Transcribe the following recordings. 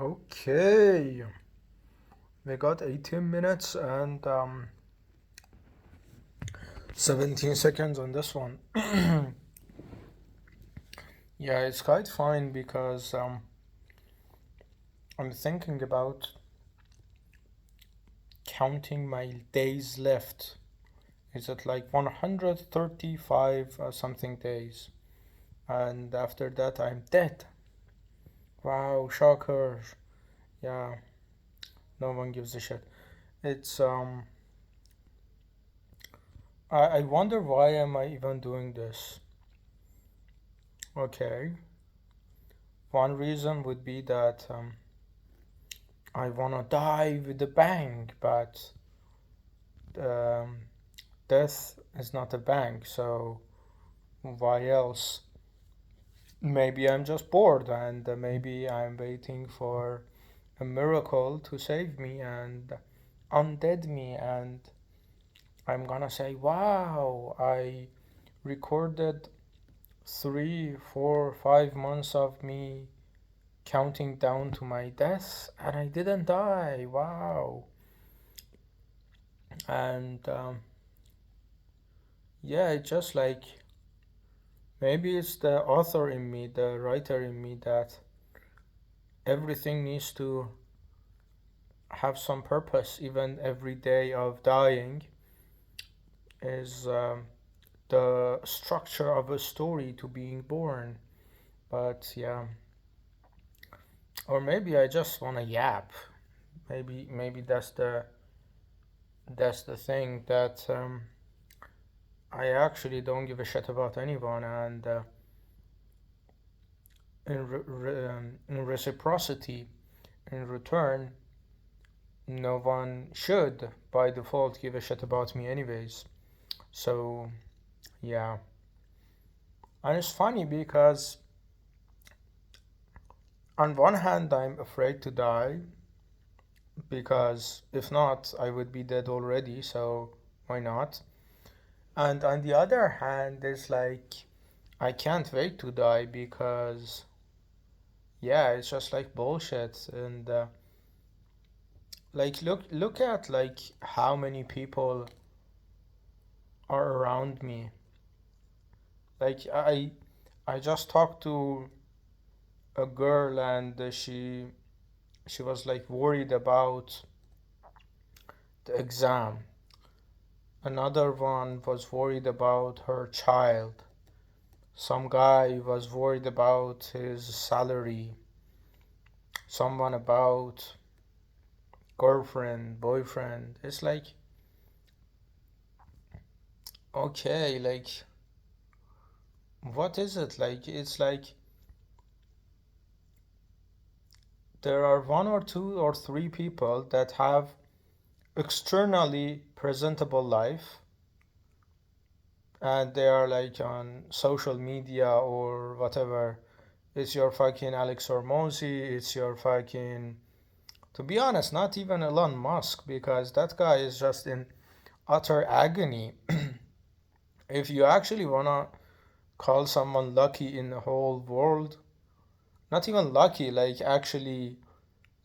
Okay, we got 18 minutes and 17 seconds on this one. Yeah, it's quite fine because I'm thinking about counting my days left. Is it like 135 something days? And after that, I'm dead. Wow, shocker. Yeah, no one gives a shit. It's I wonder why am I even doing this? Okay, one reason would be that I wanna die with a bang, but um, death is not a bang, so why else? Maybe I'm just bored and maybe I'm waiting for a miracle to save me and undead me, and I'm gonna say, wow, I recorded 3, 4, 5 months of me counting down to my death and I didn't die. Wow. And yeah, it's just like maybe it's the author in me, the writer in me, that everything needs to have some purpose. Even every day of dying is the structure of a story to being born. But yeah, or maybe I just want to yap. Maybe that's the thing that I actually don't give a shit about anyone, and in reciprocity, in return, no one should by default give a shit about me anyways. So yeah, and it's funny because on one hand I'm afraid to die because if not I would be dead already. So why not? And on the other hand, it's like I can't wait to die because yeah, it's just like bullshit. And like look at like how many people are around me. Like I just talked to a girl and she was like worried about the exam. Another one was worried about her child. Some guy was worried about his salary. Someone about girlfriend, boyfriend. It's like okay, like what is it? Like it's like there are one or two or three people that have externally presentable life and they are like on social media or whatever. It's your fucking Alex Hormozy, it's your fucking, to be honest, not even Elon Musk, because that guy is just in utter agony. If you actually wanna call someone lucky in the whole world, not even lucky, like actually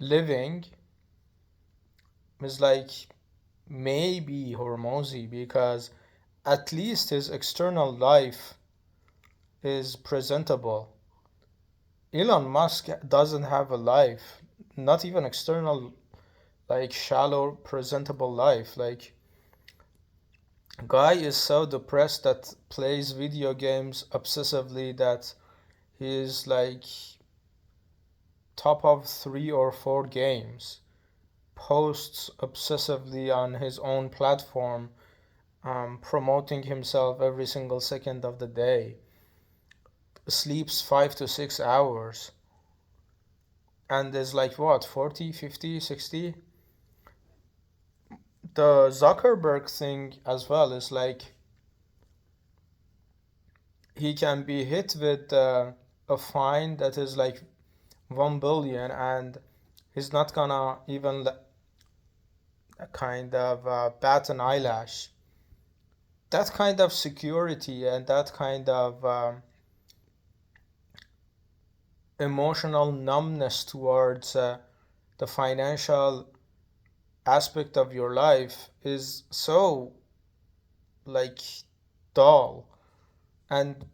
living, is like maybe Hormozy, because at least his external life is presentable. Elon Musk doesn't have a life, not even external, like shallow, presentable life. Like, guy is so depressed that plays video games obsessively that he's like top of 3 or 4 games, posts obsessively on his own platform, promoting himself every single second of the day, sleeps 5 to 6 hours, and is like what, 40, 50, 60? The Zuckerberg thing as well is like he can be hit with a fine that is like 1 billion and he's not gonna even kind of bat an eyelash. That kind of security and that kind of emotional numbness towards the financial aspect of your life is so like dull. And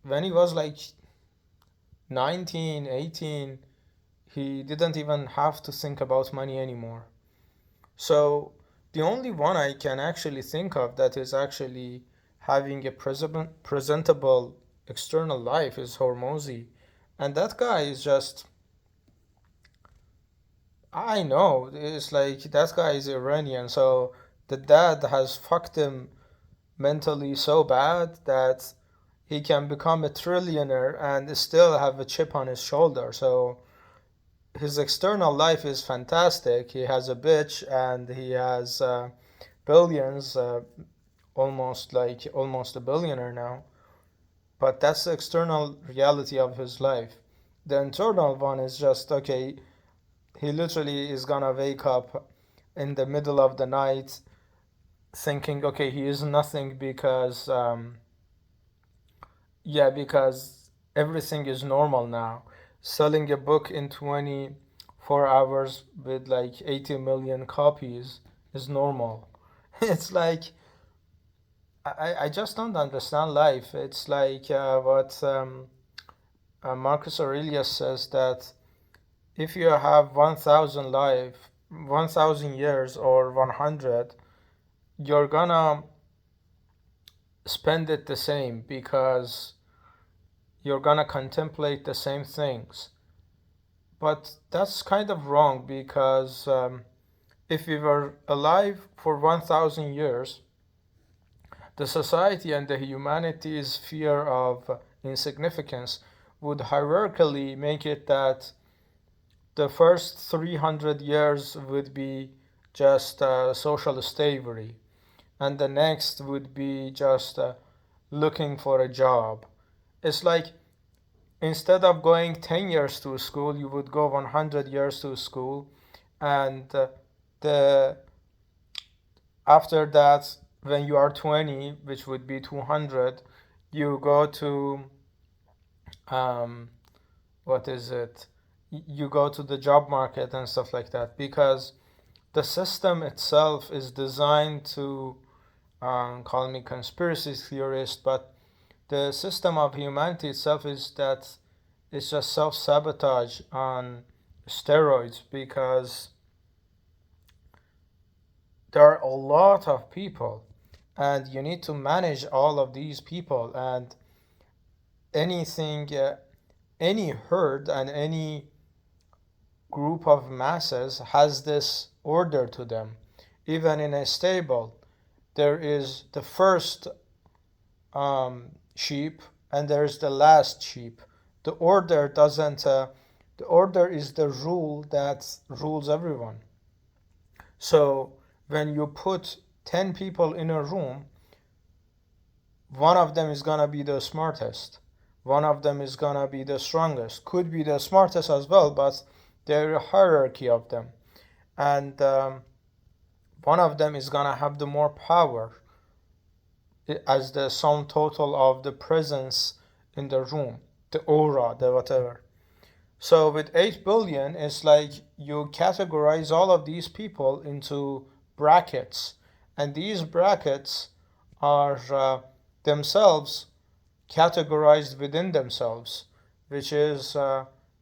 when he was like 19, 18, he didn't even have to think about money anymore. So the only one I can actually think of that is actually having a presentable external life is Hormozy. And that guy is just, I know, it's like that guy is Iranian, so the dad has fucked him mentally so bad that he can become a trillionaire and still have a chip on his shoulder. So his external life is fantastic. He has a bitch and he has billions, almost a billionaire now. But that's the external reality of his life. The internal one is just okay. He literally is gonna wake up in the middle of the night thinking, okay, he is nothing because yeah, because everything is normal now. Selling a book in 24 hours with like 80 million copies is normal. It's like, I just don't understand life. It's like what Marcus Aurelius says that if you have 1,000 years or 100, you're gonna spend it the same because you're gonna contemplate the same things. But that's kind of wrong because if we were alive for 1,000 years, the society and the humanity's fear of insignificance would hierarchically make it that the first 300 years would be just social slavery, and the next would be just looking for a job. It's like instead of going 10 years to school, you would go 100 years to school, and the after that, when you are 20, which would be 200, you go to um, what is it? You go to the job market and stuff like that because the system itself is designed to call me conspiracy theorist, but the system of humanity itself is that it's just self-sabotage on steroids because there are a lot of people and you need to manage all of these people, and anything any herd and any group of masses has this order to them. Even in a stable there is the first sheep and there's the last sheep. The order doesn't the order is the rule that rules everyone. So when you put 10 people in a room, one of them is gonna be the smartest, one of them is gonna be the strongest, could be the smartest as well, but there is a hierarchy of them, and one of them is gonna have the more power as the sum total of the presence in the room, the aura, the whatever. So with 8 billion, it's like you categorize all of these people into brackets, and these brackets are themselves categorized within themselves, which is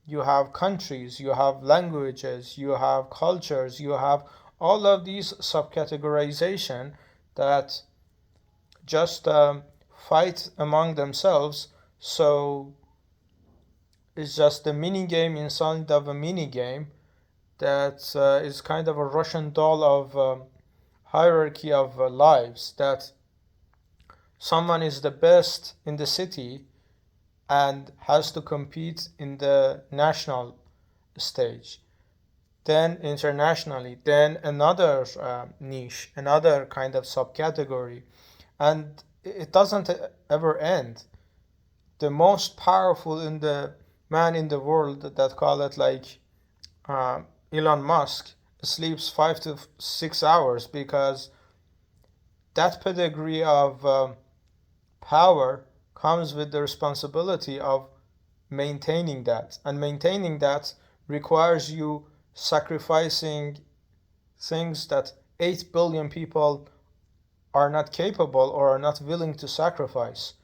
you have countries, you have languages, you have cultures, you have all of these subcategorization that just fight among themselves. So it's just a mini game inside of a mini game that is kind of a Russian doll of hierarchy of lives, that someone is the best in the city and has to compete in the national stage, then internationally, then another niche, another kind of subcategory, and it doesn't ever end. The most powerful in the man in the world that call it like uh, Elon Musk sleeps 5 to 6 hours because that pedigree of power comes with the responsibility of maintaining that, and maintaining that requires you sacrificing things that 8 billion people are not capable or are not willing to sacrifice.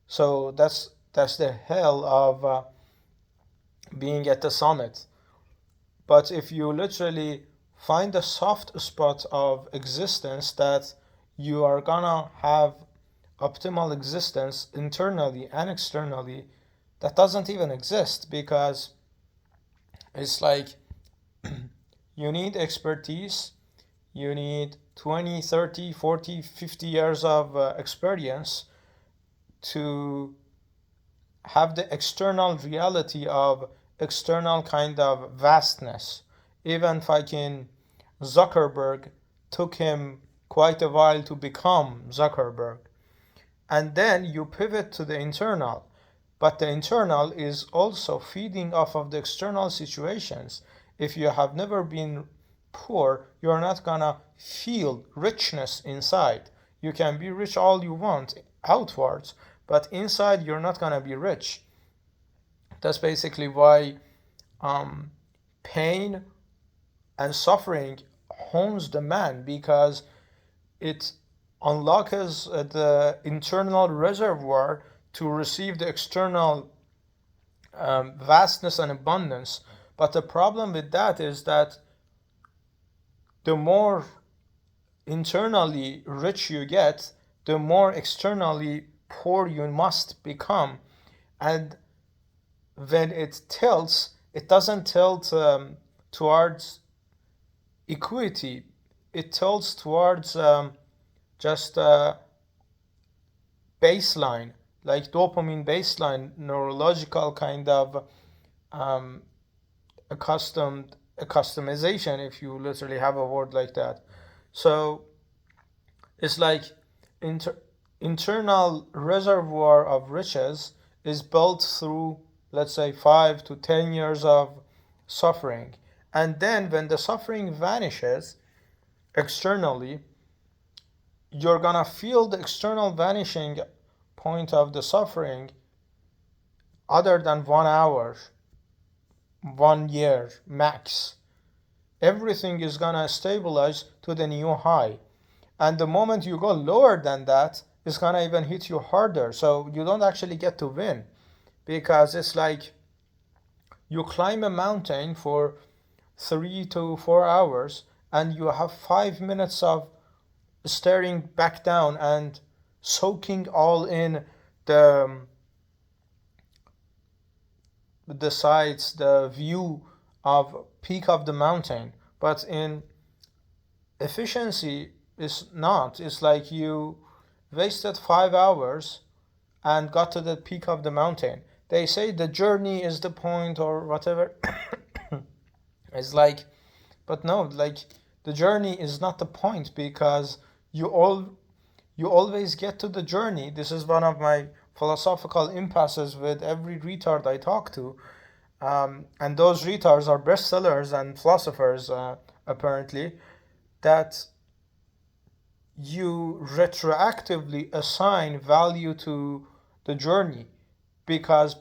So that's the hell of being at the summit. But if you literally find a soft spot of existence that you are gonna have optimal existence internally and externally, that doesn't even exist, because it's like you need expertise, you need 20, 30, 40, 50 years of experience to have the external reality of external kind of vastness. Even fucking Zuckerberg took him quite a while to become Zuckerberg. And then you pivot to the internal. But the internal is also feeding off of the external situations. If you have never been poor, you're not gonna feel richness inside. You can be rich all you want outwards, but inside you're not gonna be rich. That's basically why um, pain and suffering hones the man, because it unlocks the internal reservoir to receive the external vastness and abundance. But the problem with that is that the more internally rich you get, the more externally poor you must become. And when it tilts, it doesn't tilt towards equity, it tilts towards just baseline, like dopamine baseline, neurological kind of um, customization, if you literally have a word like that. So it's like inter- internal reservoir of riches is built through, let's say, 5 to 10 years of suffering. And then when the suffering vanishes externally, you're gonna feel the external vanishing point of the suffering other than 1 hour, 1 year max. Everything is gonna stabilize to the new high. And the moment you go lower than that, it's gonna even hit you harder. So you don't actually get to win, because it's like you climb a mountain for 3 to 4 hours and you have 5 minutes of staring back down and soaking all in the the sights, the view of peak of the mountain. But in efficiency, is not. It's like you wasted 5 hours and got to the peak of the mountain. They say the journey is the point or whatever. It's like, but no, like the journey is not the point, because you always get to the journey. This is one of my philosophical impasses with every retard I talk to. And those retards are bestsellers and philosophers, apparently, that you retroactively assign value to the journey, because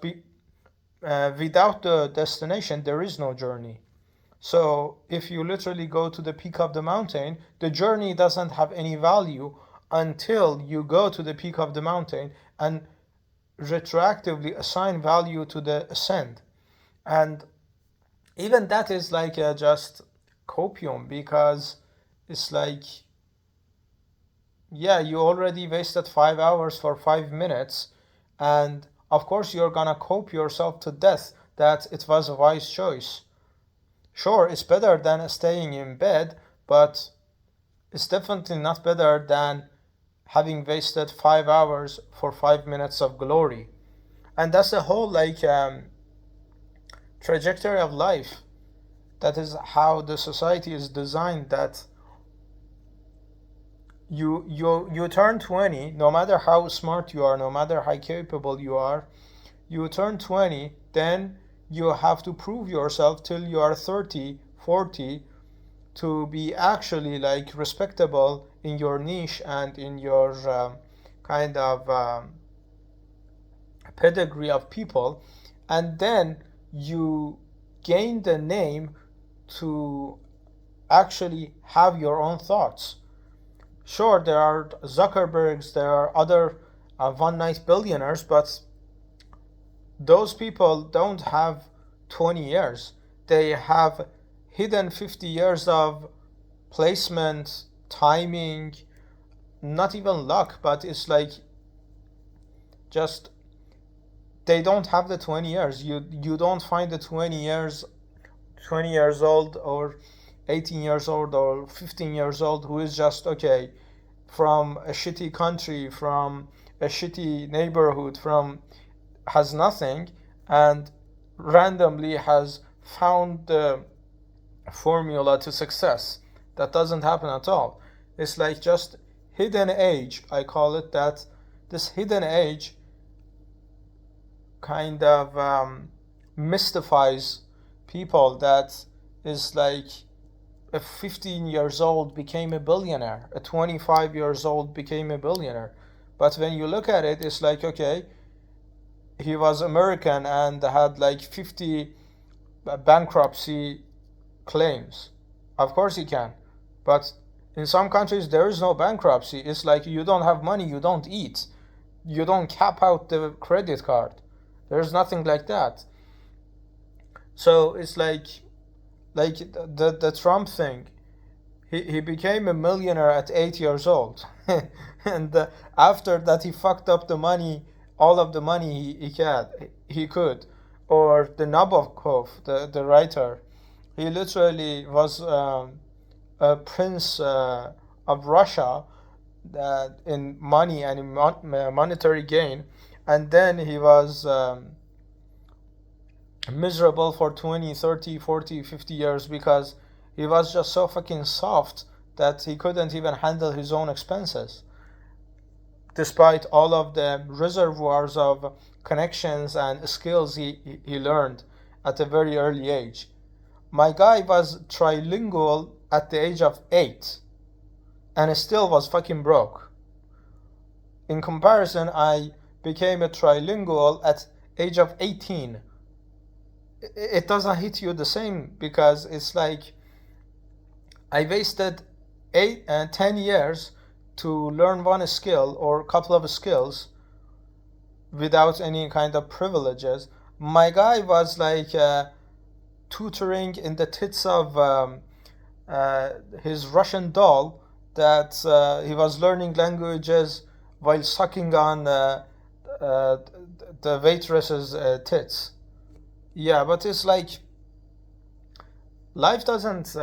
without the destination, there is no journey. So if you literally go to the peak of the mountain, the journey doesn't have any value until you go to the peak of the mountain and retroactively assign value to the ascent. And even that is like just copium, because it's like, yeah, you already wasted 5 hours for 5 minutes, and of course you're gonna cope yourself to death that it was a wise choice. Sure, it's better than staying in bed, but it's definitely not better than having wasted 5 hours for 5 minutes of glory. And that's the whole like trajectory of life. That is how the society is designed, that you turn 20, no matter how smart you are, no matter how capable you are, you turn 20, then you have to prove yourself till you are 30, 40, to be actually like respectable in your niche and in your kind of pedigree of people. And then you gain the name to actually have your own thoughts. Sure, there are Zuckerbergs, there are other one night billionaires, but those people don't have 20 years. They have hidden 50 years of placement, timing, not even luck, but it's like just they don't have the 20 years. You don't find the 20 years old or 18 years old or 15 years old who is just okay from a shitty country, from a shitty neighborhood, from has nothing, and randomly has found the formula to success. That doesn't happen at all. It's like just hidden age. I call it that. This hidden age kind of mystifies people. That is like a 15 years old became a billionaire, a 25 years old became a billionaire. But when you look at it, it's like, okay, he was American and had like 50 bankruptcy claims. Of course he can. But in some countries, there is no bankruptcy. It's like you don't have money, you don't eat. You don't cap out the credit card. There's nothing like that. So it's like the Trump thing. He became a millionaire at 8 years old. And after that, he fucked up the money, all of the money he could. Or the Nabokov, the writer, he literally was a prince of Russia in money and in monetary gain, and then he was miserable for 20, 30, 40, 50 years because he was just so fucking soft that he couldn't even handle his own expenses, despite all of the reservoirs of connections and skills he learned at a very early age. My guy was trilingual at the age of 8 and still was fucking broke. In comparison, I became a trilingual at age of 18. It doesn't hit you the same because it's like I wasted 10 years to learn one skill or a couple of skills without any kind of privileges. My guy was like tutoring in the tits of his Russian doll that he was learning languages while sucking on the waitress's tits. Yeah, but it's like life doesn't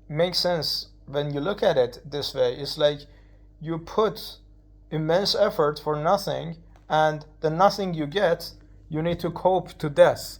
make sense when you look at it this way. It's like you put immense effort for nothing, and the nothing you get, you need to cope to death.